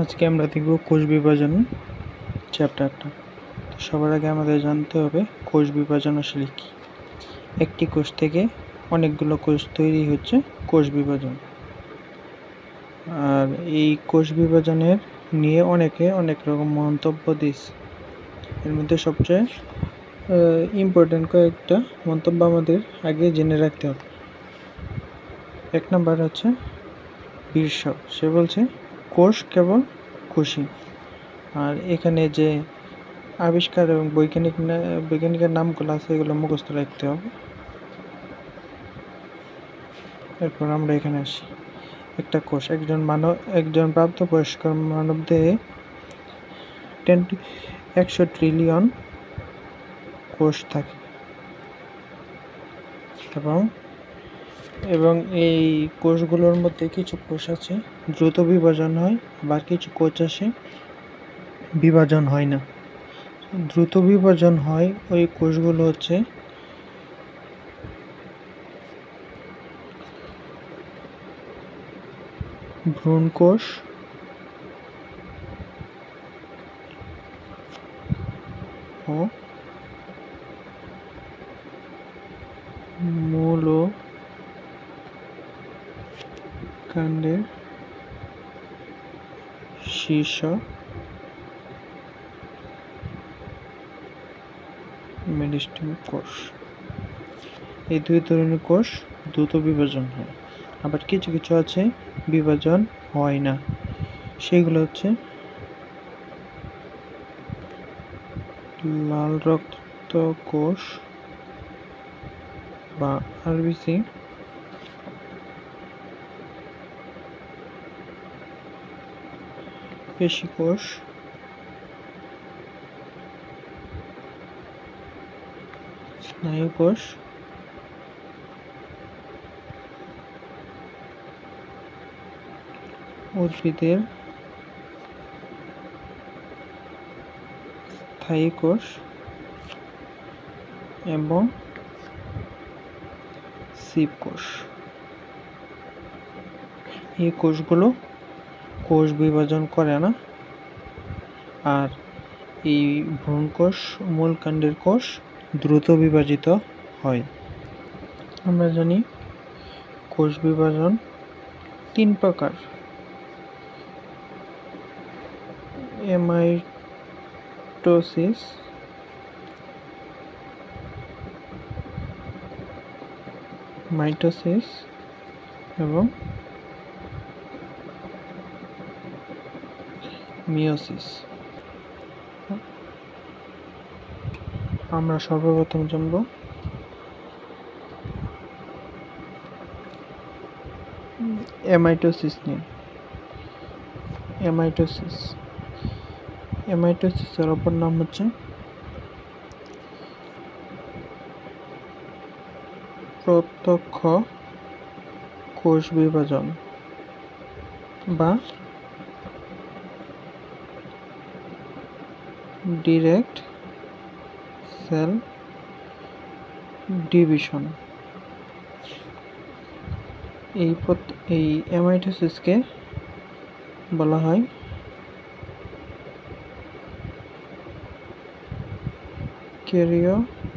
আজকে আমরা দেখব কোষ বিভাজন চ্যাপ্টারটা। তো সবার আগে আমাদের জানতে হবে কোষ বিভাজন আসলে কি। একটি কোষ থেকে অনেকগুলো কোষ তৈরি হচ্ছে কোষ বিভাজন। আর এই কোষ বিভাজনের নিয়ে অনেকে অনেক রকম মন্তব্য দিয়েছে। এর মধ্যে সবচেয়ে ইম্পর্টেন্ট কয়েকটা মন্তব্য আমাদের আগে জেনে রাখতে হবে। 1 নাম্বার হচ্ছে বিরশো, সে বলছে কোষ কেবল কোষই। আর এখানে যে আবিষ্কার এবং বৈজ্ঞানিকের নামগুলো আছে এগুলো মুখস্থ রাখতে হবে। এরপর আমরা এখানে আসি। একটা কোষ, একজন প্রাপ্তবয়স্ক মানব দেহে 100 ট্রিলিয়ন কোষ থাকে এবং এই কোষগুলোর মধ্যে কিছু কোষ আছে দ্রুত বিভাজন হয়, আবার কিছু কোষ আছে বিভাজন হয় না। দ্রুত বিভাজন হয় ওই কোষগুলো হচ্ছে ভ্রূণ কোষ, ও মূলকাণ্ডের শীর্ষ মেরিস্টেম কোষ। এই দুই ধরনের কোষ দ্রুত বিভাজন হয়, আবার কিছু কিছু আছে বিভাজন হয় না। সেগুলো হচ্ছে লাল রক্ত কোষ বা আরবিসি, পেশী কোষ, স্নায়ু কোষ, উদ্ভিদের স্থায়ী কোষ এবং সিভ কোষ। এই কোষগুলো কোষ বিভাজন করে না, আর এই ভ্রূণ কোষ মূলকাণ্ডের কোষ দ্রুত বিভাজিত হয়। আমরা জানি কোষ বিভাজন 3 প্রকার: মাইটোসিস এবং মিয়োসিস। আমরা সর্বপ্রথম জানব এমাইটোসিস নিয়ে। এমাইটোসিসের অপর নাম হচ্ছে প্রত্যক্ষ কোষ বিভাজন বা ডিরেক্ট সেল ডিভিশন। এই এমাইটোসিসকে বলা হয় ক্যারিওকাইনেসিস,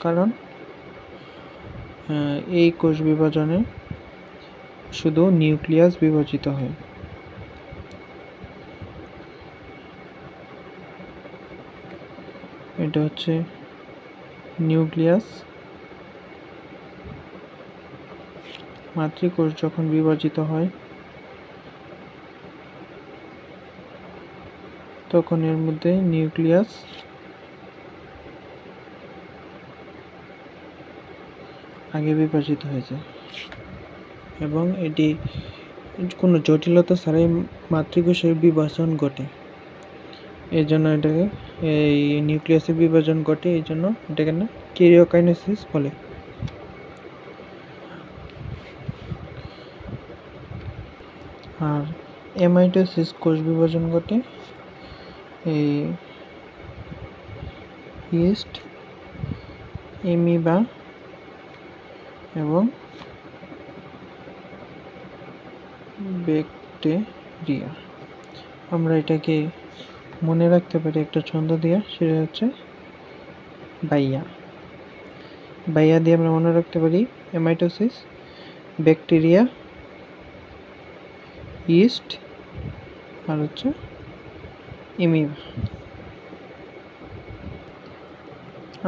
কারণ এই কোষ বিভাজনে শুধু নিউক্লিয়াস বিভাজিত হয়। এটা হচ্ছে নিউক্লিয়াস। মাতৃকোষ যখন বিভাজিত হয় তখন এর মধ্যে নিউক্লিয়াস আগে বিভাজিত হয়েছে এবং এটি কোনো জটিলতা ছাড়াই মাতৃকোষের বিভাজন ঘটে। এই জন্য এটাকে এই নিউক্লিয়াসের বিভাজন ঘটে, এই জন্য এটাকে না ক্যারিওকাইনেসিস বলে। আর এমাইটোসিস কোষ বিভাজন ঘটে এই ইস্ট, অ্যামিবা এবং ব্যাকটেরিয়া। আমরা এটাকে মনে রাখতে পারি একটা ছন্দ দিয়ে, সেটা হচ্ছে বাইয়া। বাইয়া দিয়ে আমরা মনে রাখতে পারি এমাইটোসিস, ব্যাকটেরিয়া, ইস্ট আর হচ্ছে ইমিবা।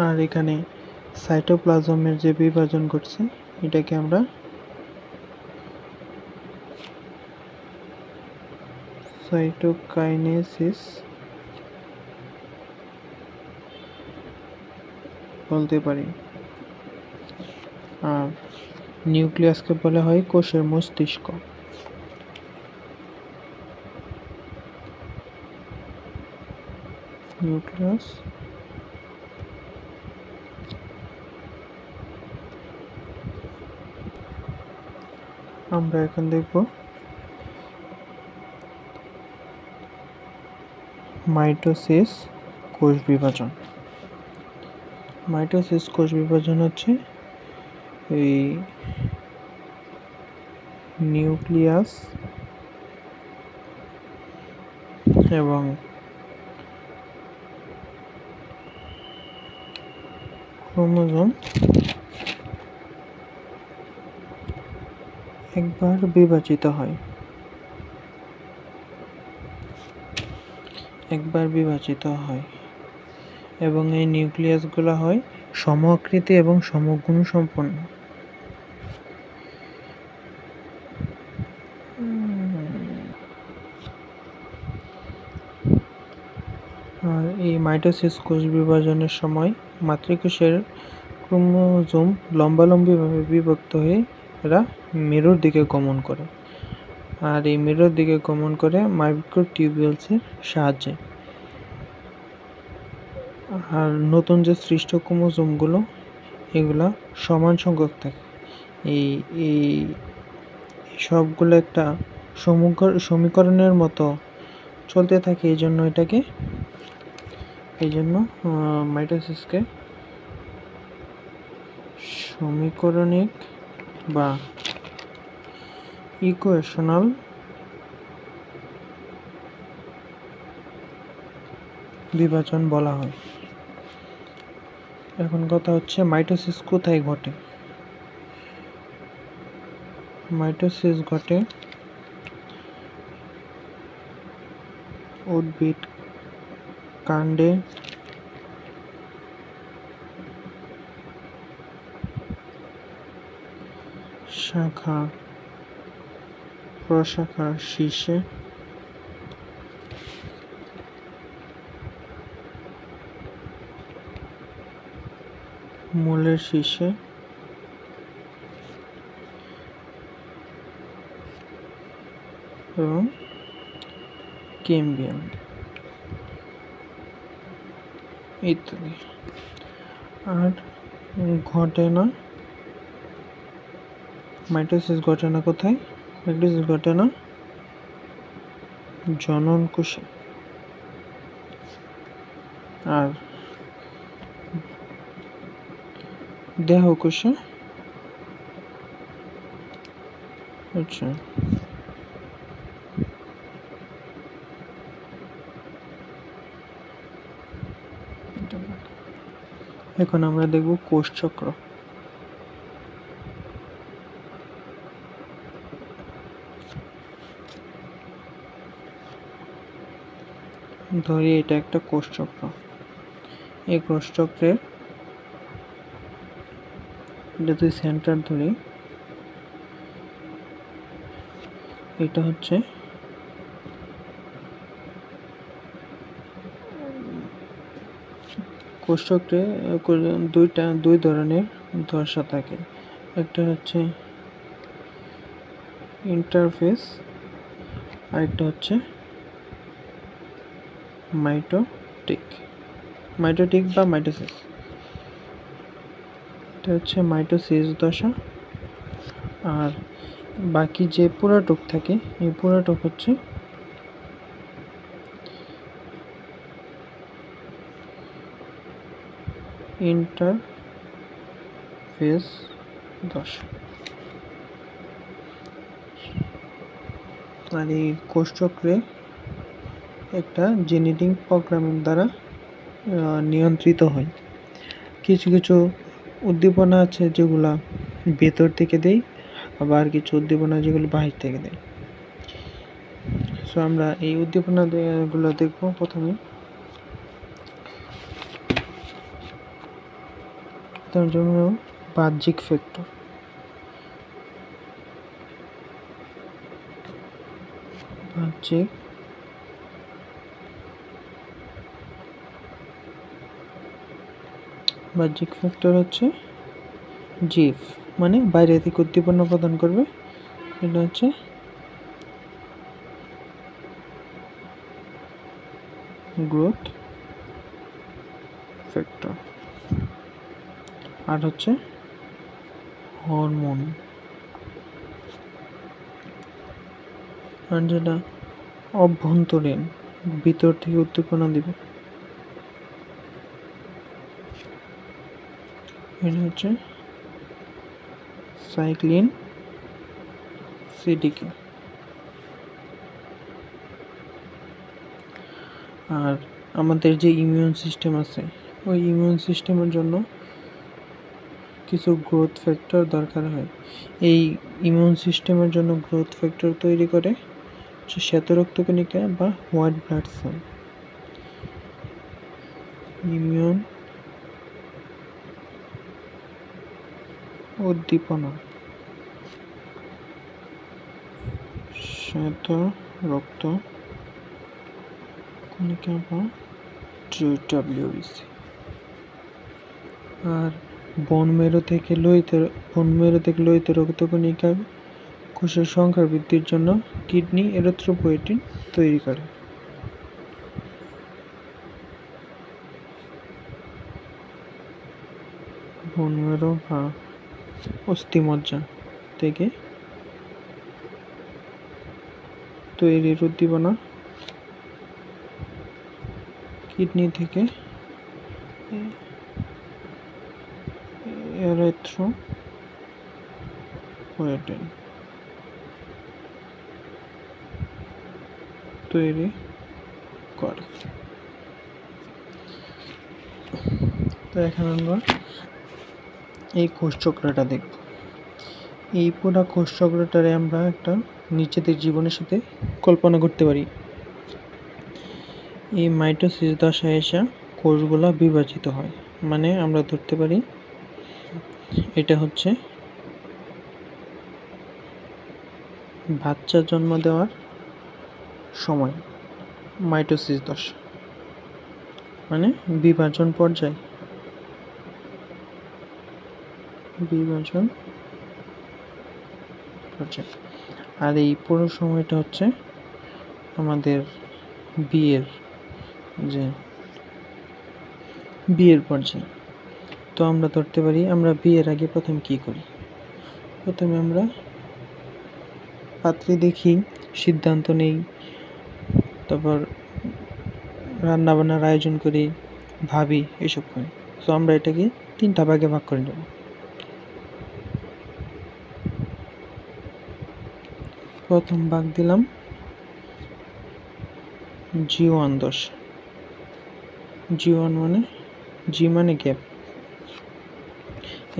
আর এখানে সাইটোপ্লাজমের যে বিভাজন ঘটছে এটাকে আমরা সাইটোকাইনেসিস বলতে পারি। আর নিউক্লিয়াসকে বলা হয় কোষের মস্তিষ্ক। নিউক্লিয়াস আমরা এখন দেখব মাইটোসিস কোষ বিভাজন। মাইটোসিস কোষ বিভাজন হচ্ছে এই নিউক্লিয়াস এবং ক্রোমোজোম একবার বিভাজিত হয়। এবং এই নিউক্লিয়াসগুলো হয় সম-আকৃতি এবং সমগুণ সম্পন্ন। আর এই মাইটোসিস কোষ বিভাজনের সময় মাতৃকোষের ক্রোমোজোম লম্বালম্বিভাবে বিভক্ত হয়ে এরা মেরুর দিকে গমন করে। আর এই মেরুর দিকে গমন করে মাইক্রোটিউবিউলসের সাহায্যে। আর নতুন যে সৃষ্ট ক্রোমোজোমগুলো এগুলা সমান সংখ্যক থাকে। এই সবগুলো একটা সমীকরণের মতো চলতে থাকে। এই জন্য মাইটোসিসকে সমীকরণিক বা ইকুয়েশনাল বিভাজন বলা হয়। এখন কথা হচ্ছে মাইটোসিস কোথায় ঘটে। মাইটোসিস ঘটে উদ্ভিদ কাণ্ডে, শাখা প্রশাখার শীর্ষে, মূলের শীর্ষে এবং ক্যাম্বিয়াম ইত্যাদি। আর ঘটে না মাইটোসিস ঘটে না কোথায়? মাইটোসিস ঘটে না জনন কোষে। আর দেহকোষে আচ্ছা এখন আমরা দেখব কোষচক্র। ধরি এটা একটা কোষচক্র। এই কোষচক্রের যদি সেন্টার ধরি, এটা হচ্ছে কোষচক্রে দুই ধরনের দশা থাকে। একটা হচ্ছে ইন্টারফেস, আরেকটা হচ্ছে মাইটোটিক বা মাইটোসিস। এটা হচ্ছে মাইটোসিস দশা। আর বাকি যে পুরাটুক থাকে এই পুরাটুক হচ্ছে ইন্টারফেস দশা। আর এই কোষ চক্রে একটা জেনেটিক প্রোগ্রামিং দ্বারা নিয়ন্ত্রিত হয়। কিছু কিছু উদ্দীপনা আছে যেগুলা ভেতর থেকে দেয়, আবার কিছু উদ্দীপনা যেগুলো বাহির থেকে দেয়। সো আমরা এই উদ্দীপনাগুলো দেখব। প্রথমে তার জন্য বাহ্যিক ফ্যাক্টর। বাহ্যিক ফ্যাক্টর হচ্ছে জিএফ, মানে বাইরে থেকে উদ্দীপনা প্রদান করবে। এটা হচ্ছে গ্রোথ ফ্যাক্টর। আর হচ্ছে হরমোন, আর যেটা অভ্যন্তরীণ, ভিতর থেকে উদ্দীপনা দিবে, এটা হচ্ছে সাইক্লিন সিডিকে। আর আমাদের যে ইমিউন সিস্টেম আছে, ওই ইমিউন সিস্টেমের জন্য কিছু গ্রোথ ফ্যাক্টর দরকার হয়। এই ইমিউন সিস্টেমের জন্য গ্রোথ ফ্যাক্টর তৈরি করে শ্বেত রক্তকণিকা বা হোয়াইট ব্লাড সেল। ইমিউন উদ্দীপনা, শ্বেত রক্ত কণিকা বা ডাব্লিউবিসি। আর বোন মেরু থেকে লোহিত রক্তকণিকা কোষের সংখ্যা বৃদ্ধির জন্য কিডনি এরিথ্রোপয়েটিন তৈরি করে। বোন মেরু বা অস্থিমজ্জা থেকে তৈরির উদ্দীপনা কিডনি থেকে এরিথ্রোপয়েটিন তৈরি করে। তো এখন আমরা এই কোষচক্রটা দেখব। এই পুরো কোষচক্রটারে আমরা একটা নিজেদের জীবনের সাথে কল্পনা করতে পারি। এই মাইটোসিস দশায় এসে কোষগুলা বিভাজিত হয়, মানে আমরা ধরতে পারি এটা হচ্ছে বাচ্চা জন্ম দেওয়ার সময়, মাইটোসিস দশা মানে বিভাজন পর্যায়। আর এই পুরো সময়টা হচ্ছে আমাদের বিয়ের পর্যায়ে। তো আমরা ধরতে পারি আমরা বিয়ের আগে প্রথম কি করি? প্রথমে আমরা পাত্রী দেখি, সিদ্ধান্ত নেই, তারপর রান্নাবান্নার আয়োজন করি, ভাবি, এসব করি। তো আমরা এটাকে 3টা ভাগে ভাগ করে নেব। প্রথম ভাগ দিলাম G1 দশা। G1 মানে জি মানে গ্যাপ,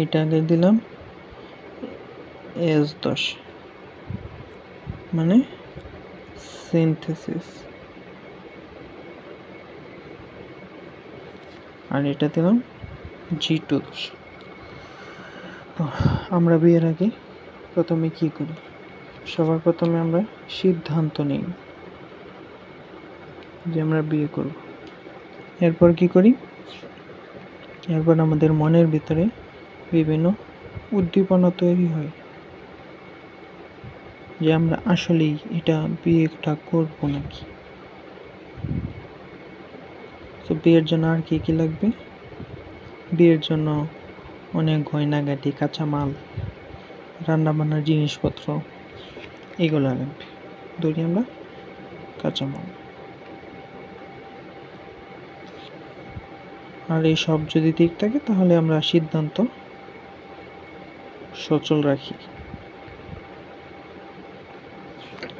এটা আগে দিলাম S দশা মানে সিনথেসিস, আর এটা দিলাম G2 দশা। তো আমরা বিয়ের আগে প্রথমে কি করি? সবার প্রথমে আমরা সিদ্ধান্ত নিই যে আমরা বিয়ে করব। এরপর কি করি? এরপর আমাদের মনের ভিতরে বিভিন্ন উদ্দীপনা তৈরি হয় যে আমরা আসলেই এটা বিয়েটা করব নাকি। তো বিয়ের জন্য আর কি কি লাগবে? বিয়ের জন্য অনেক গয়নাগাটি, কাঁচামাল, রান্নাবান্নার জিনিসপত্র, এগুলো লাগবে। ধরি আমরা কাঁচামাল। আর এই সব যদি ঠিক থাকে তাহলে আমরা সিদ্ধান্ত সচল রাখি।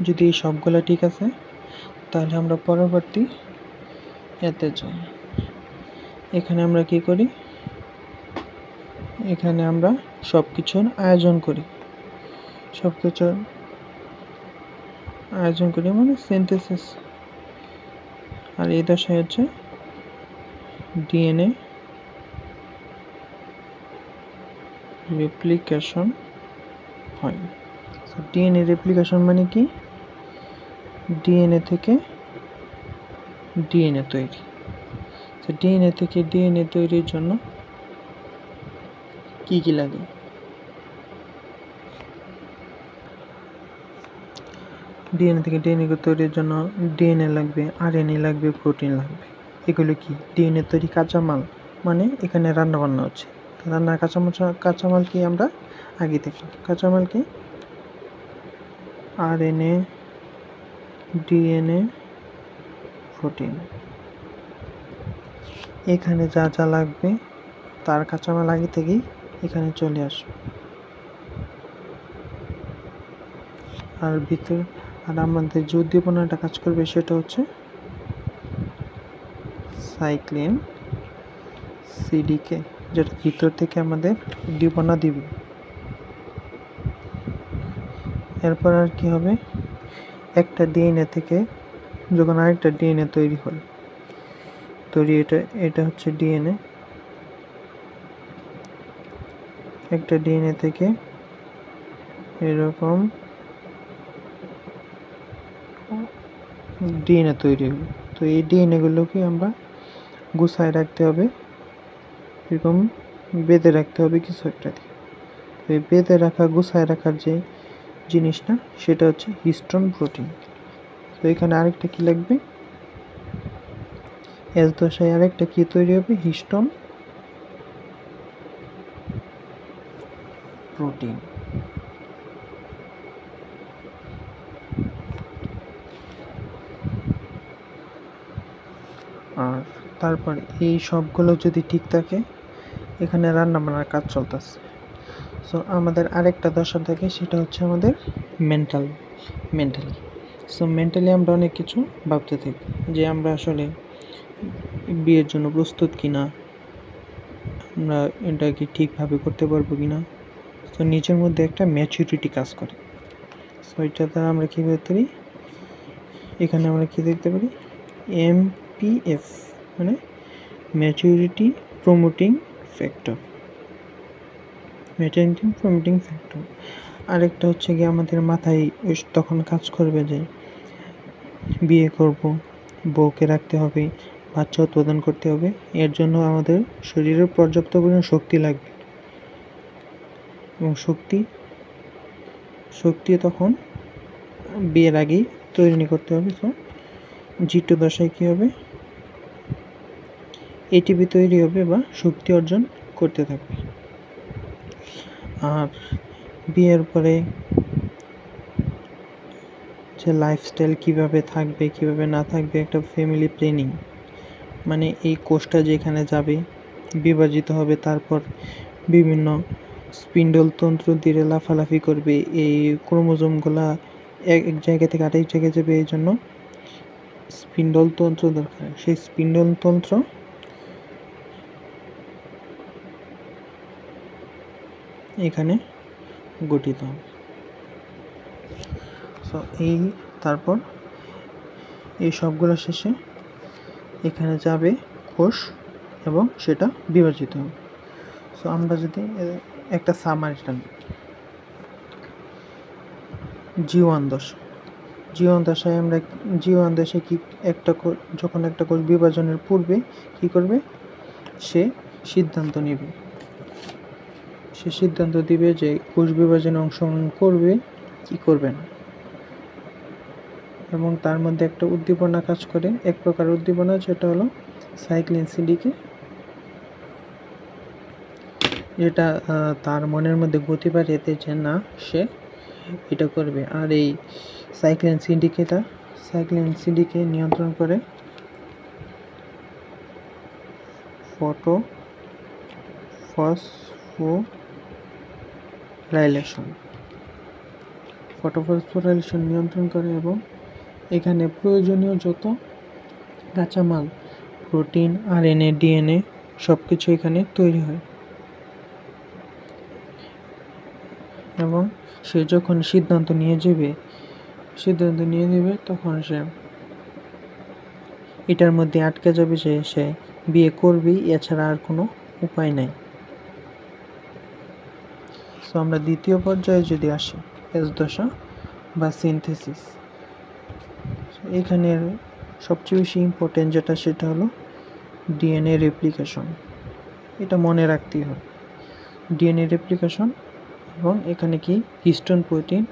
যদি এই সবগুলো ঠিক আছে তাহলে আমরা পরবর্তী এতে যাই। এখানে আমরা কি করি, এখানে আমরা সব কিছুর আয়োজন করি, সব কিছুর আয়োজন করি মানে সিনথেসিস। আর এই দশায় হচ্ছে ডিএনএ রেপ্লিকেশন হয়। ডিএনএ রেপ্লিকেশন মানে কি, ডিএনএ থেকে ডিএনএ তৈরি। তো ডিএনএ থেকে ডিএনএ তৈরির জন্য কি কি লাগে, ডিএনএ থেকে ডিএনএ তৈরির জন্য ডিএনএ লাগবে, আরএনএ লাগবে, প্রোটিন লাগবে। এগুলো কি ডিএনএ তৈরি কাঁচামাল, মানে এখানে রান্না বান্না হচ্ছে, রান্নার কাঁচামাল কি আমরা আগে দেখি। কাঁচামাল কি আরএনএ, ডিএনএ, প্রোটিন। এখানে যা যা লাগবে তার কাঁচামাল আগে থেকেই এখানে চলে আসবে। আর আমাদের যে উদ্দীপনাটা কাজ করবে সেটা হচ্ছে সাইক্লিন সিডিকে, যেটা ভিতর থেকে আমাদের উদ্দীপনা দিবে। এরপর আর কি হবে, একটা ডিএনএ থেকে যখন আরেকটা ডিএনএ তৈরি হয়, এটা হচ্ছে ডিএনএ। একটা ডিএনএ থেকে এরকম ডিএনএ তৈরি হলো। তো এই ডিএনএগুলোকে আমরা গুছায় রাখতে হবে, এরকম বেঁধে রাখতে হবে কিছু একটা দিয়ে। এই বেঁধে রাখা, গুছায় রাখার যে জিনিসটা সেটা হচ্ছে হিস্টোন প্রোটিন। তো এখানে আরেকটা কি লাগবে, এস দশায় আরেকটা কি তৈরি হবে, হিস্টোন প্রোটিন। আর তারপর এই সবগুলো যদি ঠিক থাকে, এখানে রান্না বান্নার কাজ চলতেছে। সো আমাদের আরেকটা দশা থাকে, সেটা হচ্ছে আমাদের মেন্টালি। সো মেন্টালি আমরা অনেক কিছু ভাবতে থাকি যে আমরা আসলে বিয়ের জন্য প্রস্তুত কিনা, আমরা এটা কি ঠিকভাবে করতে পারবো কিনা। তো নিজের মধ্যে একটা ম্যাচুরিটি কাজ করে। সো এটা দ্বারা আমরা কী বলতে পারি, এখানে আমরা কি দেখতে পারি, MPF মানে ম্যাচুরিটি প্রমোটিং ফ্যাক্টর। আরেকটা হচ্ছে কি, আমাদের মাথায় তখন কাজ করবে যে বিয়ে করব, বউকে রাখতে হবে, বাচ্চা উৎপাদন করতে হবে, এর জন্য আমাদের শরীরে পর্যাপ্ত পরিমাণ শক্তি লাগবে। এবং শক্তি তখন বিয়ের আগেই তৈরি করতে হবে। তো G2 দশায় কী হবে, এটিপি তৈরি হবে বা শক্তি অর্জন করতে থাকবে। আর বিয়ের পরে যে লাইফস্টাইল কীভাবে থাকবে, কীভাবে না থাকবে, একটা ফ্যামিলি প্ল্যানিং, মানে এই কোষটা যেখানে যাবে বিভাজিত হবে, তারপর বিভিন্ন স্পিন্ডল তন্ত্র দিয়ে লাফালাফি করবে, এই ক্রোমোজোমগুলা এক জায়গা থেকে আরেক জায়গায় যাবে, এই জন্য স্পিন্ডল তন্ত্র দরকার। সেই স্পিন্ডল তন্ত্র এখানে গঠিত হবে। সো তারপর এই সবগুলো শেষে এখানে যাবে কোষ এবং সেটা বিভাজিত হবে। সো আমরা যদি একটা সামারি টানি, G1 দশায় আমরা G1 দশায় কি যখন একটা কোষ বিভাজনের পূর্বে কি করবে, সে সিদ্ধান্ত দিবে যে কোষ বিভাজনে অংশগ্রহণ করবে কি করবে না। এবং তার মধ্যে একটা উদ্দীপনা কাজ করে, এক প্রকার উদ্দীপনা, যেটা হলো সাইক্লিন সিডিকে, যেটা তার মনের মধ্যে গতি বাড়িয়ে দেয় যে না, সে এটা করবে। আর এই সাইক্লিন সিডিকে নিয়ন্ত্রণ করে ফসফোরাইলেশন। ফসফোরাইলেশন নিয়ন্ত্রণ করে এবং এখানে প্রয়োজনীয় যত কাঁচামাল প্রোটিন, RNA, DNA সব কিছু এখানে তৈরি হয় এবং সে যখন সিদ্ধান্ত নিয়ে নেবে তখন সে এটার মধ্যে আটকে যাবে যে সে বিয়ে করবেই, এছাড়া আর কোনো উপায় নাই। সো আমরা দ্বিতীয় পর্যায়ে যদি আসি, এস দশা বা সিনথেসিস। এখানের সবচেয়ে বেশি ইম্পর্টেন্ট যেটা সেটা হলো DNA রেপ্লিকেশন। এটা মনে রাখতেই হবে, DNA রেপ্লিকেশন এবং এখানে কি হিস্টোন প্রোটিন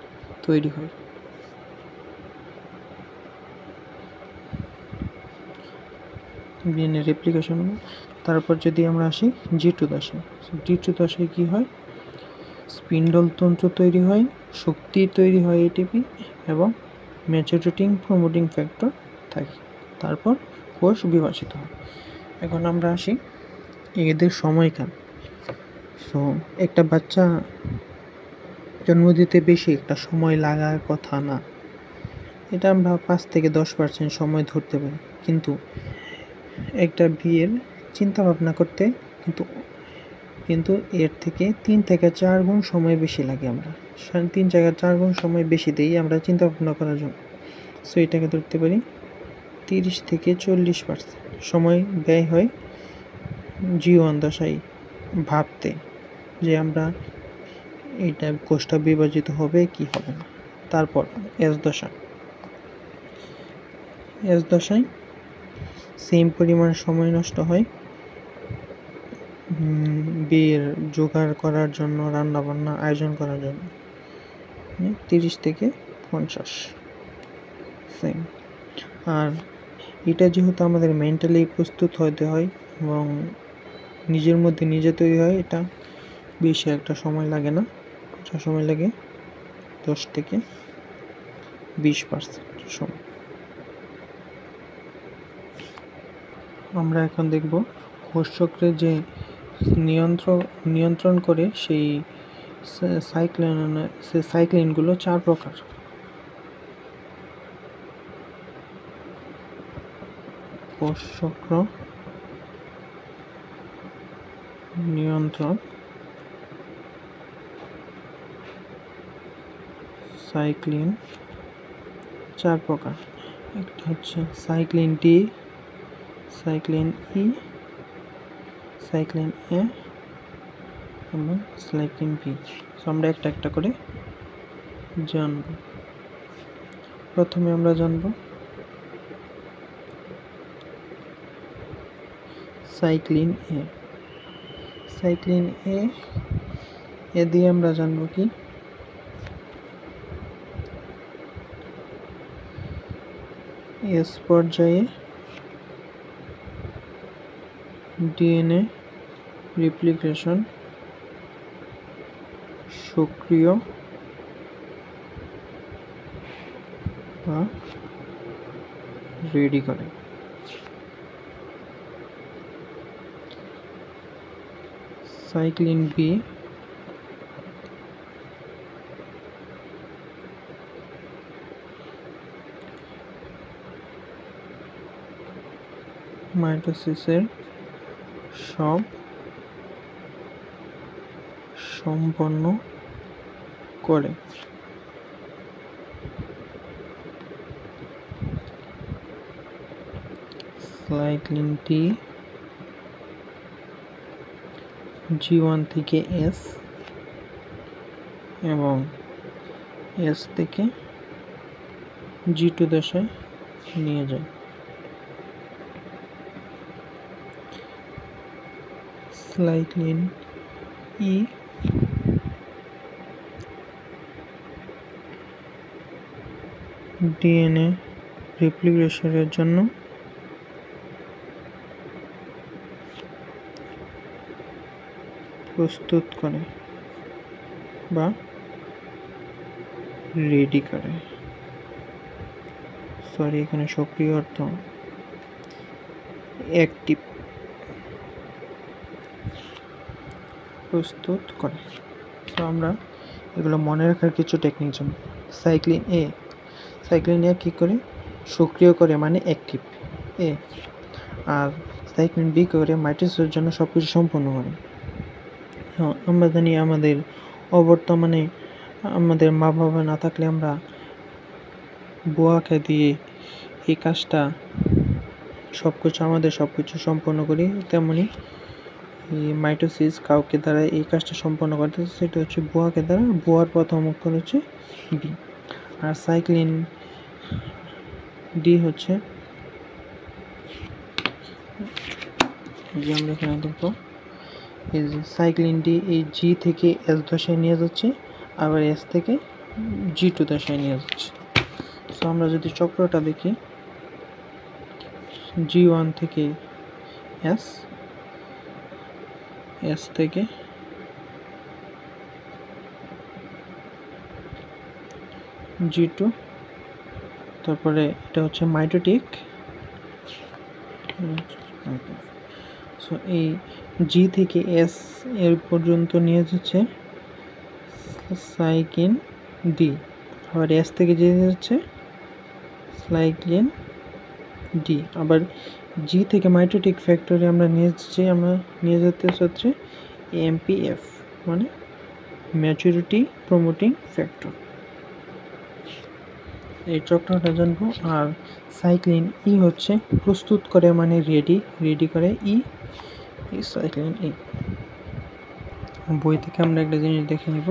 তৈরি হয়। DNA replication. তারপর যদি আমরা আসি G2 দশায়, G2 দশায় কি হয়, স্পিন্ডল তন্তু তৈরি হয়, শক্তি তৈরি হয় ATP এবং ম্যাচুরেটিং প্রমোটিং ফ্যাক্টর থাকে। তারপর কোষ বিভাজিত হয়। এখন আমরা আসি এদের সময়কাল। সো একটা বাচ্চা জন্ম দিতে বেশি একটা সময় লাগার কথা না, এটা আমরা 5 থেকে 10% সময় ধরতে পারি, কিন্তু একটা বিয়ের চিন্তা ভাবনা করতে কিন্তু এর থেকে 3 থেকে 4 গুণ সময় বেশি লাগে। আমরা 3 থেকে 4 গুণ সময় বেশি দিই আমরা চিন্তা ভাবনা করার জন্য। সো এটাকে ধরতে পারি 30 থেকে 40% সময় ব্যয় হয় G1 দশায় ভাবতে যে আমরা এটা কোষটা বিভাজিত হবে কি হবে না। তারপর এস দশায় সেম পরিমাণ সময় নষ্ট হয় বিয়ের জোগাড় করার জন্য, রান্নাবান্না আয়োজন করার জন্য, 30 থেকে 50 সেম। আর এটা যেহেতু আমাদের মেন্টালি প্রস্তুত হতে হয় এবং নিজের মধ্যে নিজে তৈরি হয়, এটা বেশি একটা সময় লাগে না, এটা সময় লাগে 10 থেকে 20% সময়। আমরা এখন দেখব কোষ চক্রে যে নিয়ন্ত্রণ করে সেই সাইক্লিনগুলো 4 প্রকার। কোষ চক্র নিয়ন্ত্রক সাইক্লিন 4 প্রকার। একটা হচ্ছে সাইক্লিন ডি, সাইক্লিন ই, সাইক্লিন এ এবং সাইক্লিন বি। সো আমরা একটা একটা করে জানব। প্রথমে আমরা জানব সাইক্লিন এ। সাইক্লিন এ দিয়ে আমরা জানব কি, এস পর্যায়ে DNA রেপ্লিকেশন সক্রিয় বা রেডি করে। সাইক্লিন বি মাইটোসিসের সব সম্পন্ন করে। সাইক্লিন টি G1 থেকে S এবং S থেকে G2 দশায় নিয়ে যায়। সাইক্লিন ই DNA রেপ্লিকেশনের জন্য প্রস্তুত করে বা রেডি করে। সরি, এখানে সক্রিয় অর্থ অ্যাক্টিভ, প্রস্তুত করে। তো আমরা এগুলো মনে রাখার কিছু টেকনিক জানি। সাইক্লিন এ। সাইক্লিন এ কী করে? সক্রিয় করে, মানে অ্যাক্টিভ এ। আর সাইক্লিন বি করে মাইটোসিসের জন্য সব কিছু সম্পন্ন করে। আমরা জানি আমাদের অবর্তমানে আমাদের মা বাবা না থাকলে আমরা বুয়াকে দিয়ে এই কাজটা সব কিছু সম্পন্ন করি, তেমনি এই মাইটোসিস কাউকে দ্বারা এই কাজটা সম্পন্ন করতে, সেটা হচ্ছে বুয়াকে দ্বারা। বুয়ার প্রথম অক্ষর হচ্ছে বি। আর সাইক্লিন ডি হচ্ছে, যে আমরা এখানে দেখবো এই যে সাইক্লিন ডি এই জি থেকে এস দশায় নিয়ে যাচ্ছে, আবার এস থেকে G2 দশায় নিয়ে যাচ্ছে। সো আমরা যদি চক্রটা দেখি, G1 থেকে S, S থেকে G2, তারপরে এটা হচ্ছে মাইটোটিক। সো এই G থেকে S এর পর্যন্ত নিয়ে যাচ্ছে সাইক্লিন ডি, আবার S থেকে যে যাচ্ছে সাইক্লিন ডি, আবার জি থেকে মাইটোটিক ফ্যাক্টরি আমরা নিয়ে যেতে হচ্ছে MPF, মানে ম্যাচুরিটি প্রমোটিং ফ্যাক্টর। এই চক্রটা জানবো। আর সাইক্লিন ই হচ্ছে প্রস্তুত করে, মানে রেডি করে সাইক্লিন ই। বই থেকে আমরা একটা জিনিস দেখে নিব,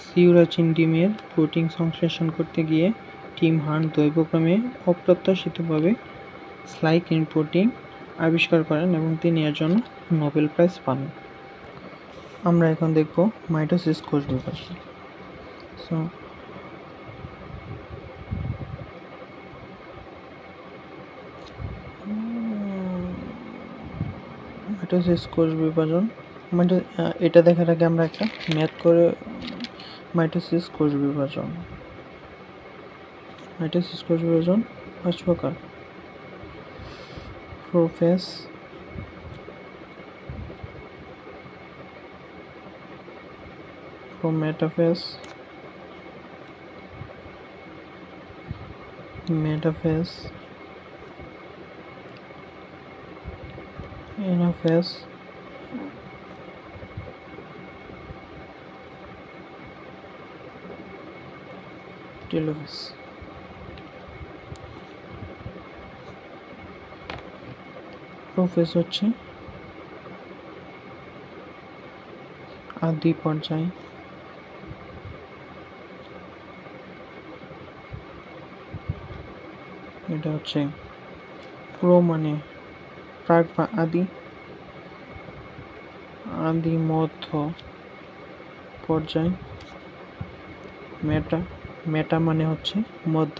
সিউরাচিন ডিমের প্রোটিন সংশ্লেষণ করতে গিয়ে টিম হান্ট দৈবক্রমে অপ্রত্যাশিতভাবে সাইক্লিন প্রোটিন আবিষ্কার করেন এবং তিনি এর জন্য নোবেল প্রাইজ পান। আমরা এখন দেখব মাইটোসিস কোষ বিভাজন। সো মাইটোসিস কোষ বিভাজন, এটা দেখার আগে আমরা একটা ম্যাথ করে। মাইটোসিস কোষ বিভাজন 5 প্রকার: prophase, prometaphase, metaphase, anaphase, telophase. Prophase হচ্ছে আদি পর্যায়, এটা হচ্ছে প্রো মানে প্রাক বা আদি মধ্য পর্যায়। মেটা মানে হচ্ছে মধ্য,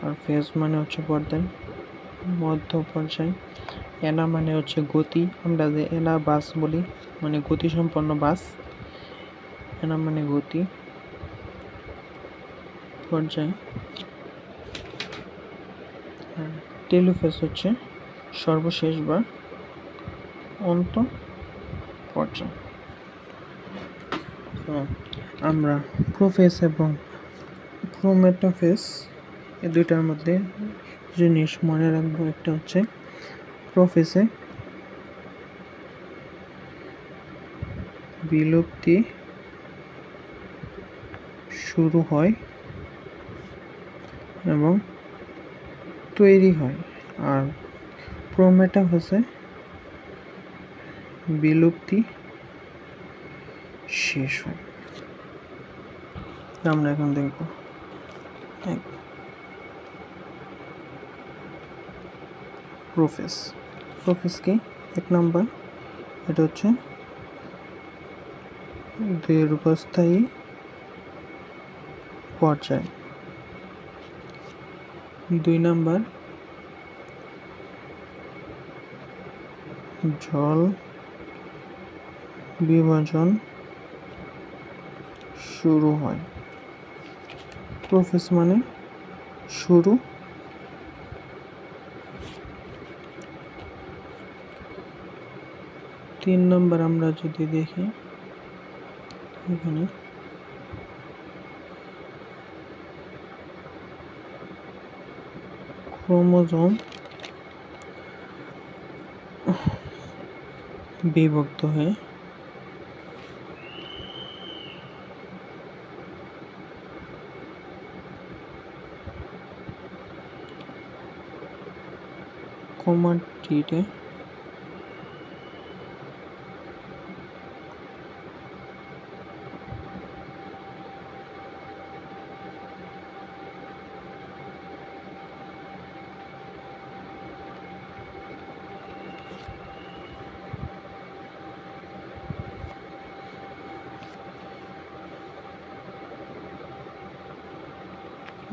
আর ফেজ মানে হচ্ছে পর্যায়, মধ্য পর্যায়। এনা মানে হচ্ছে গতি, আমরা যে এনা বাস বলি, মানে গতি সম্পন্ন বাস, এনা মানে গতি পর্যায়। টেলোফেজ হচ্ছে সর্বশেষ বা অন্ত পর্যায়। আমরা প্রোফেজ এবং প্রোমেটাফেজ এই দুইটার মধ্যে জিনিস মনে রাখবো। একটা হচ্ছে প্রোফেজে বিলুপ্তি শুরু হয় এবং তৈরি হয়, আর প্রোমেটাফেজে বিলুপ্তি শেষ হয়। আমরা এখন দেখব প্রোফেজ কি? 1 নম্বর, এটা হচ্ছে দীর্ঘস্থায়ী পর্যায়। 2 নম্বর, জল বিভাজন শুরু হয়। প্রোফেজ মানে শুরু। 3 নম্বর আমরা যদি দেখি, এখানে ক্রোমোজোম বিভক্ত হয়ে ক্রোমাটিডে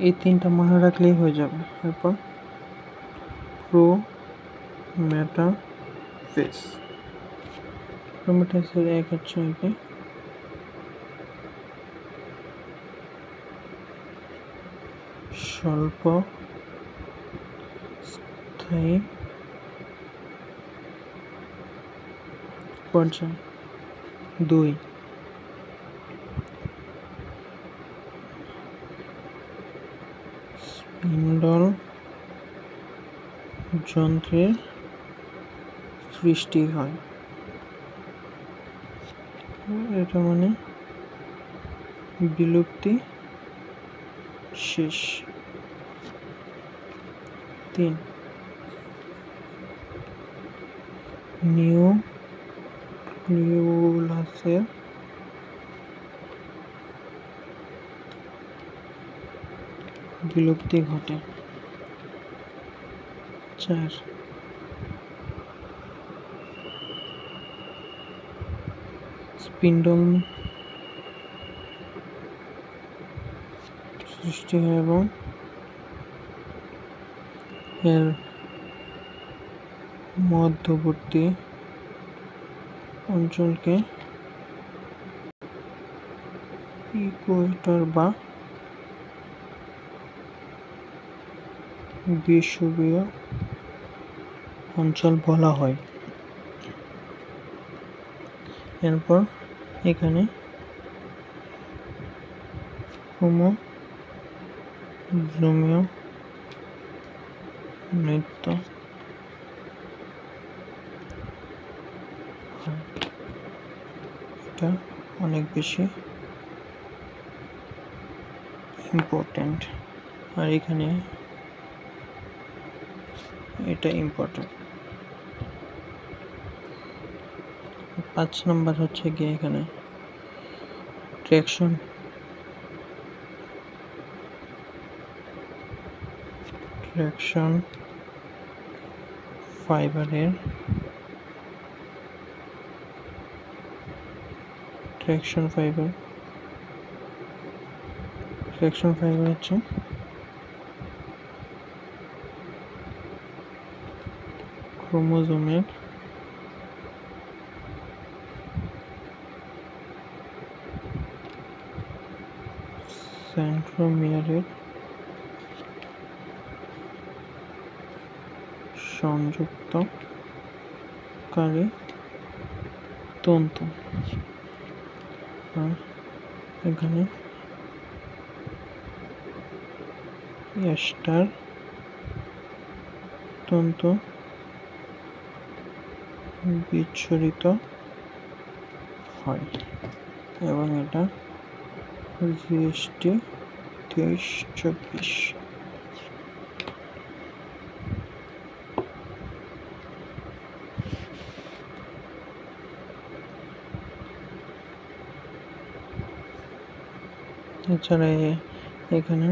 এই তিনটা মনে রাখলেই হয়ে যাবে। এরপর ক্রোম্যাটাফেজ। ক্রোম্যাটাফেজের এক হচ্ছে কি স্বল্প স্থায়ী পর্যায়। 2 স্পিন্ডল যন্ত্রের সৃষ্টি হয়। এটা মানে বিলুপ্তি শেষ। 3 নিউক্লিওলাসের বিলুপ্তি ঘটে। 4 স্পিন্ডল সৃষ্টি হয় এবং এর মধ্যবর্তী অঞ্চলকে ইকুয়েটর বা বিষুবীয় অঞ্চল বলা হয়। এরপর এখানে ক্রোমোজোমীয় নৃত্য হয়। এটা অনেক বেশি ইম্পর্টেন্ট, আর এখানে এটা ইম্পর্টেন্ট। 5 নম্বর হচ্ছে গিয়ে এখানে ট্র্যাকশন ফাইবারের ট্র্যাকশন ফাইবার হচ্ছে ক্রোমোজোমের সেন্ট্রোমিয়ারের সংযুক্তকারী তন্তু। আর এখানে এস্টার তন্তু বিচ্ছুরিত হয় এবং এটা জিএসটি 23-24। এছাড়া এখানে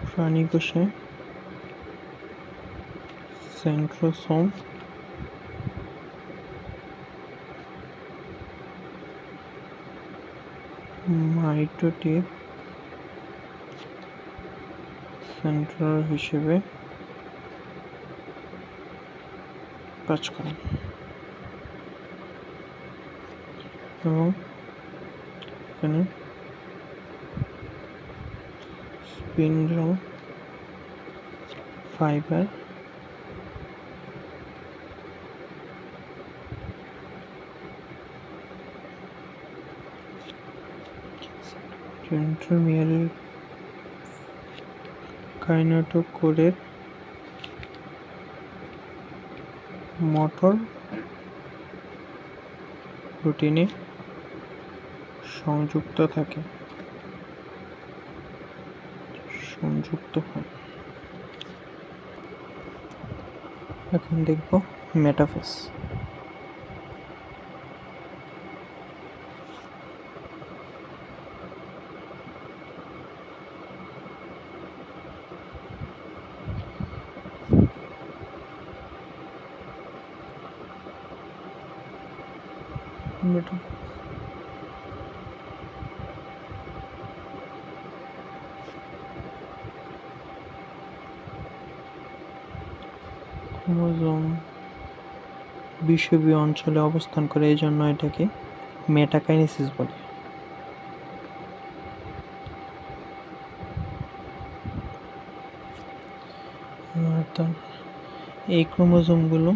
প্রাণী কোষে সেন্ট্রোসোম, মাইটোটিক সেন্ট্রাল হিসেবে কাজ করে এবং এখানে স্পিন্ডল ফাইবার সেন্ট্রোমিয়াল কাইনেটোকোরের মোটর প্রোটিনে সংযুক্ত হয়। এখন দেখব মেটাফেজ। ক্রোমোজোম বিষুবীয় অঞ্চলে অবস্থান করে, এই জন্য এটাকে মেটাকাইনেসিস বলে। এই ক্রোমোজোমগুলো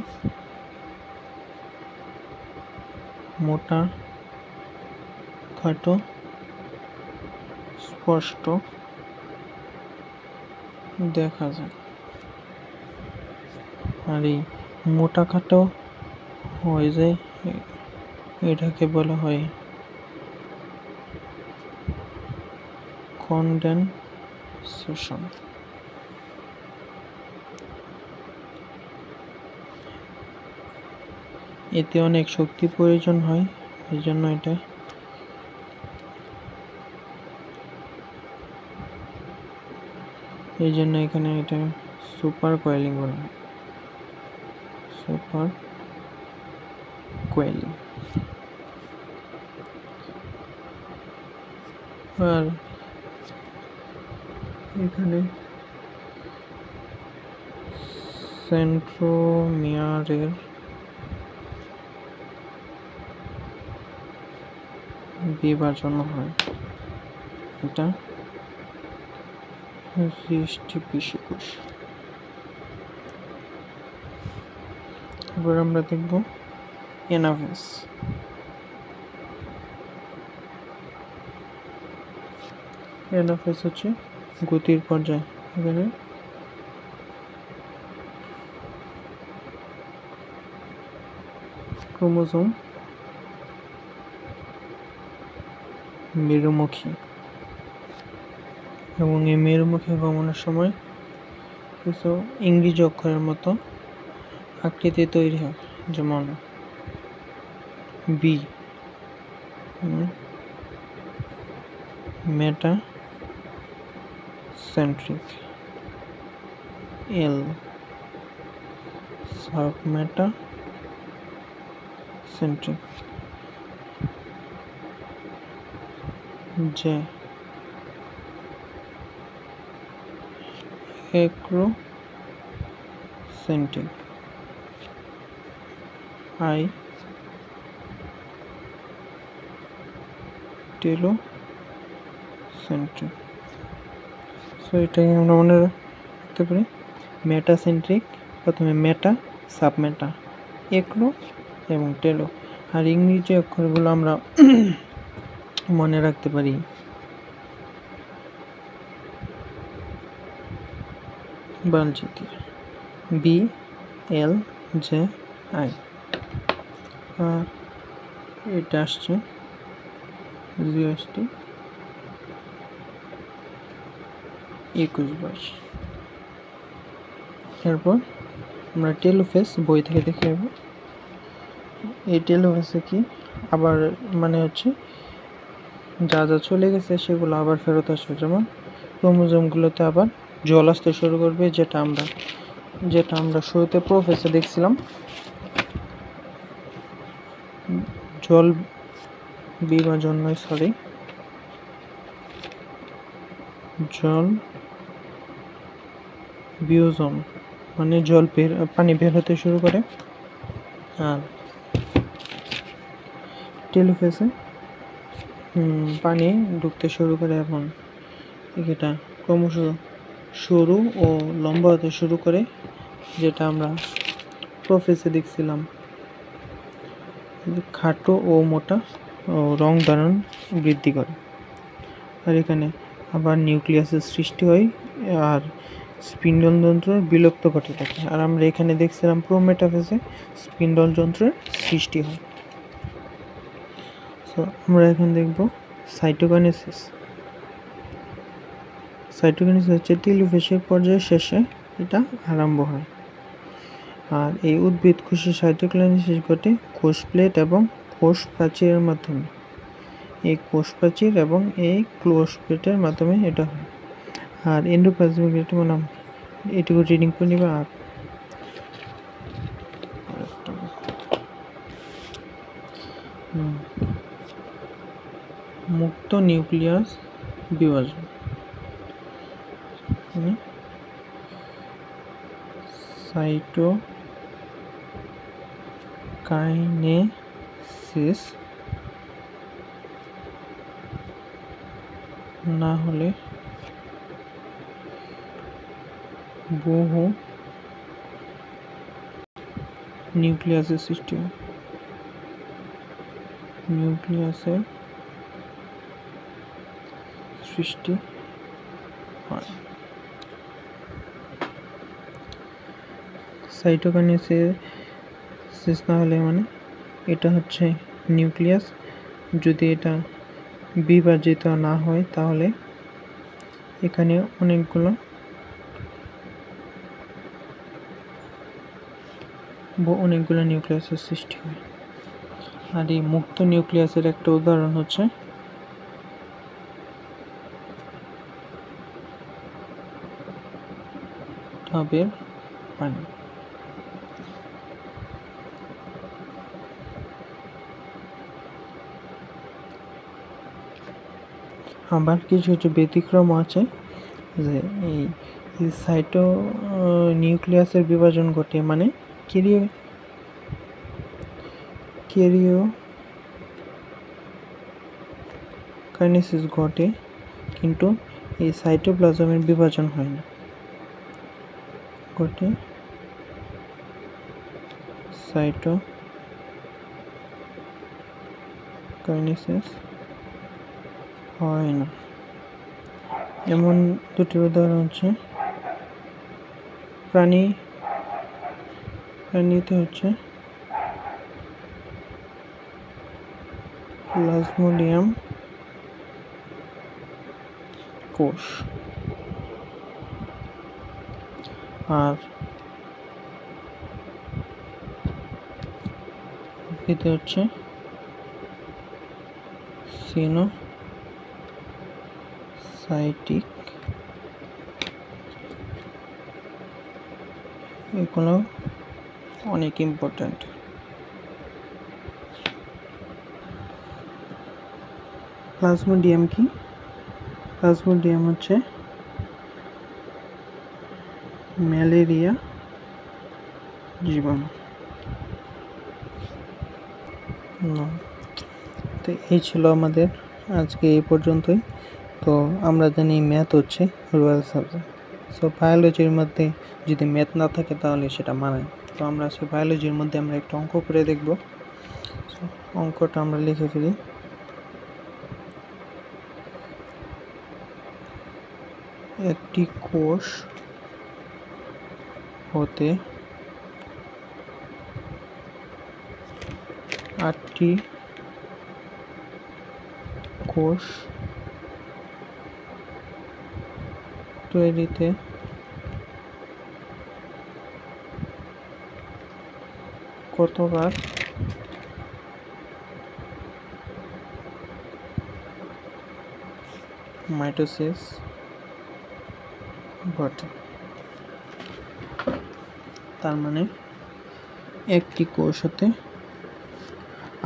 মোটা, খাটো, স্পষ্ট দেখা যায়। আর এই মোটা খাটো হয়ে যায়, এটাকে বলা হয় কনডেনসেশন। এতে অনেক শক্তি প্রয়োজন হয়, এই জন্য এখানে এটা সুপার কয়েলিং বলা হয়। সুপার কোয়েলিং। আর এখানে সেন্ট্রোমিয়ারের বিভাজন হয়। এটা সৃষ্টিপিষুকোষ। এবার আমরা দেখব এনাফেজ। এনাফেজ হচ্ছে গতির পর্যায়। এখানে ক্রোমোজোম মেরুমুখী, এবং এই মেরুমুখী গমনের সময় কিছু ইংরেজি অক্ষরের মতো আকৃতি তৈরি হয়, যেমন বি মেটা সেন্ট্রিক, এল সাব মেটা সেন্ট্রিক, যে একরোসেন্ট্রিক, আই টেলোসেন্ট্রিক। সো এটাই আমরা মনে রাখতে পারি। মেটাসেন্ট্রিক, প্রথমে মেটা, সাবমেটা, একরো এবং টেলো। আর ইংরেজি অক্ষরগুলো আমরা মনে রাখতে পারি বালজিতে, বি এল জে আই। আর এটা আসছে জিএসটি 21-22। এরপর আমরা টেলোফেজ বই থেকে দেখে নেব। এই টেলোফেজে কি আবার মানে হচ্ছে যা যা চলে গেছে সেগুলো আবার ফেরত আসবে, যেমন ক্রোমোজোমগুলোতে আবার জল আসতে শুরু করবে, যেটা আমরা শুরুতে প্রোফেজে দেখছিলাম। জল বিভাজন নয়, সরি, জল বিয়োজন, মানে পানি বের হতে শুরু করে। আর টেলোফেজে পানি ঢুকতে শুরু করে এবং এটা ক্রমশ সরু ও লম্বা হতে শুরু করে, যেটা আমরা প্রোফেজে দেখছিলাম খাটো ও মোটা ও রং ধারণ বৃদ্ধি করে। আর এখানে আবার নিউক্লিয়াসের সৃষ্টি হয় আর স্পিন্ডল যন্ত্রের বিলুপ্ত ঘটে থাকে। আর আমরা এখানে দেখছিলাম প্রোমেটাফেজে স্পিন্ডল যন্ত্রের সৃষ্টি হয়। সো আমরা এখন দেখব সাইটোকাইনেসিস। সাইটোকাইনেসিস হচ্ছে টেলোফেসের পর্যায়ের শেষে এটা আরম্ভ হয়। আর এই উদ্ভিদ কোষে সাইটোকাইনেসিস ঘটে কোষ প্লেট এবং কোষ প্রাচীরের মাধ্যমে। এই কোষ প্রাচীর এবং এই কোষ প্লেটের মাধ্যমে এটা হয়। আর এন্ডোপ্লাজমিক রেটিকুলাম এটুকু রিডিং করে নিবে। আর মুক্ত নিউক্লিয়াস বিভাজন সাইটোকাইনেসিস না হলে বহু নিউক্লিয়াসের সৃষ্টি হয়। নিউক্লিয়াসের সৃষ্টি হয়। সাইটোকাইনেসিস না হলে মানে এটা হচ্ছে নিউক্লিয়াস যদি এটা বিভাজিত না হয় তাহলে এখানে অনেকগুলো নিউক্লিয়াসের সৃষ্টি হয়। আর এই মুক্ত নিউক্লিয়াসের একটা উদাহরণ হচ্ছে ডাবের পানি। আবার কিছু ব্যতিক্রম আছে যে এই সাইটো নিউক্লিয়াসের বিভাজন ঘটে মানে ক্যারিওকাইনেসিস ঘটে, কিন্তু এই সাইটোপ্লাজমের বিভাজন হয় না। ঘটে সাইটোকাইনেসিস হয় না। এমন দুটির উদাহরণ হচ্ছে প্রাণীতে হচ্ছে প্লাজমোডিয়াম কোষ আর উদ্ভিদে হচ্ছে সিনোসাইটিক। এগুলো অনেক ইম্পর্ট্যান্ট। প্লাজমোডিয়াম কি? প্লাজমোডিয়াম হচ্ছে ম্যালেরিয়া জীবাণু। তো এই ছিল আমাদের আজকে এই পর্যন্তই। তো আমরা জানি ম্যাথ হচ্ছে রুরাল সাবজেক্ট। সো বায়োলজির মধ্যে যদি ম্যাথ না থাকে তাহলে সেটা মানায়। তো আমরা আজকে বায়োলজির মধ্যে আমরা একটা অঙ্ক করে দেখব। অঙ্কটা আমরা লিখে ফেলি। একটি কোষ হতে 8টি কোষ তৈরিতে কতবার মাইটোসিস ঘটে? তার মানে একটি কোষ হতে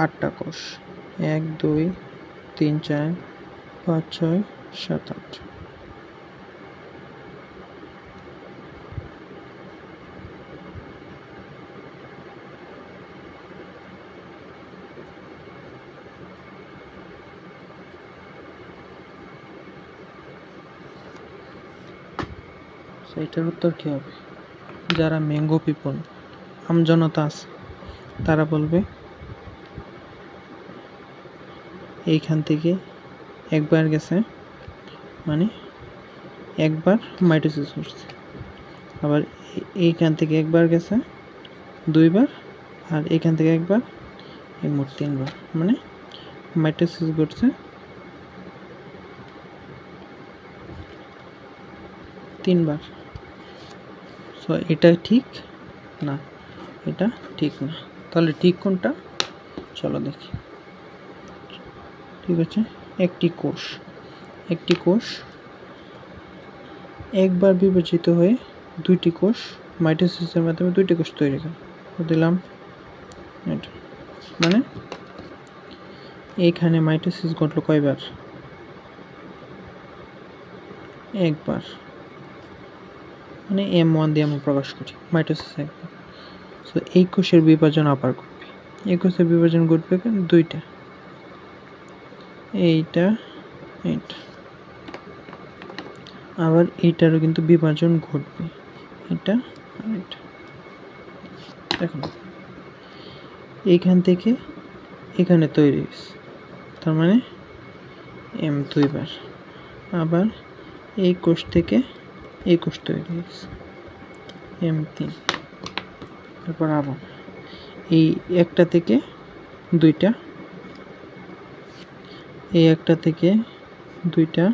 8টা কোষ, 1 2 3 4 5 6 7 8। এটার উত্তর কি হবে? যারা ম্যাঙ্গো পিপল আমজনতা আছে তারা বলবে এইখান থেকে একবার গেছে মানে একবার মাইটোসিস করছে, আবার এইখান থেকে একবার গেছে 2 বার, আর এইখান থেকে একবার, এই মোট 3 বার, মানে মাইটোসিস ঘটছে 3 বার। সো এটা ঠিক না, এটা ঠিক না। তাহলে ঠিক কোনটা চলো দেখি। ঠিক আছে, একটি কোষ একবার বিভাজিত হয়ে 2টি কোষ মাইটোসিসের মাধ্যমে 2টি কোষ তৈরি করে দিলাম। এটা মানে এইখানে মাইটোসিস ঘটলো কয়বার? একবার, মানে M1 দিয়ে আমরা প্রকাশ করি মাইটোসিস একবার। সো এই কোষের বিভাজন আবার ঘটবে, এই কোষের বিভাজন ঘটবে কেন? 2টা, এইটা এইটা, আবার এইটারও কিন্তু বিভাজন ঘটবে, এটা আর এটা। দেখুন এইখান থেকে এখানে তৈরি হয়েছে, তার মানে M 2 বার। আবার এই কোষ থেকে এই কোষ তৈরি হয়েছে, M 3। তারপর আবার এই একটা থেকে 2টা, এই একটা থেকে 2টা,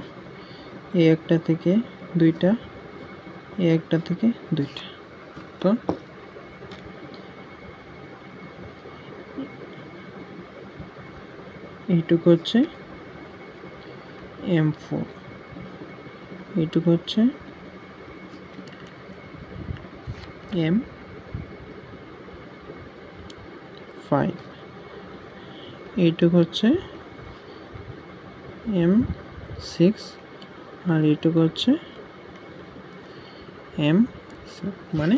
এই একটা থেকে 2টা, এই একটা থেকে 2টা। তো এইটুকু হচ্ছে M4, এইটুকু হচ্ছে M5, এইটুকু হচ্ছে M6, আর এইটুকু হচ্ছে M7। মানে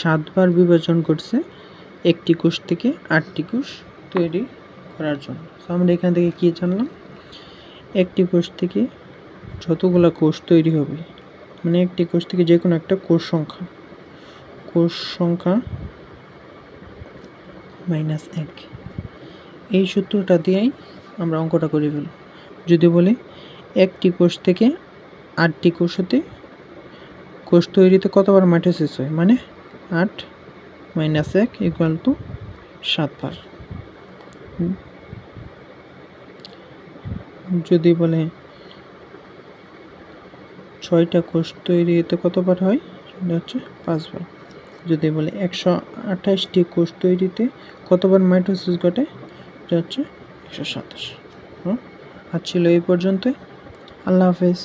7 বার বিভাজন করছে একটি কোষ থেকে 8টি কোষ তৈরি করার জন্য। আমরা এখান থেকে কি জানলাম? একটি কোষ থেকে যতগুলো কোষ তৈরি হবে, মানে একটি কোষ থেকে যে কোনো একটা কোষ সংখ্যা -1, এই সূত্রটা দিয়েই আমরা অঙ্কটা করে ফেলব। যদি বলি একটি কোষ থেকে 8টি কোষ হতে কোষ তৈরিতে কতবার মাইটোসিস হয়, মানে 8 - 1 = 7 বার। যদি বলে 6টা কোষ তৈরি হতে কতবার হয়, সেটা হচ্ছে 5 বার। যদি বলে 128টি কোষ তৈরিতে কতবার মাইটোসিস ঘটে, এটা হচ্ছে 127। আজ ছিল এই পর্যন্তই। আল্লাহ হাফেজ।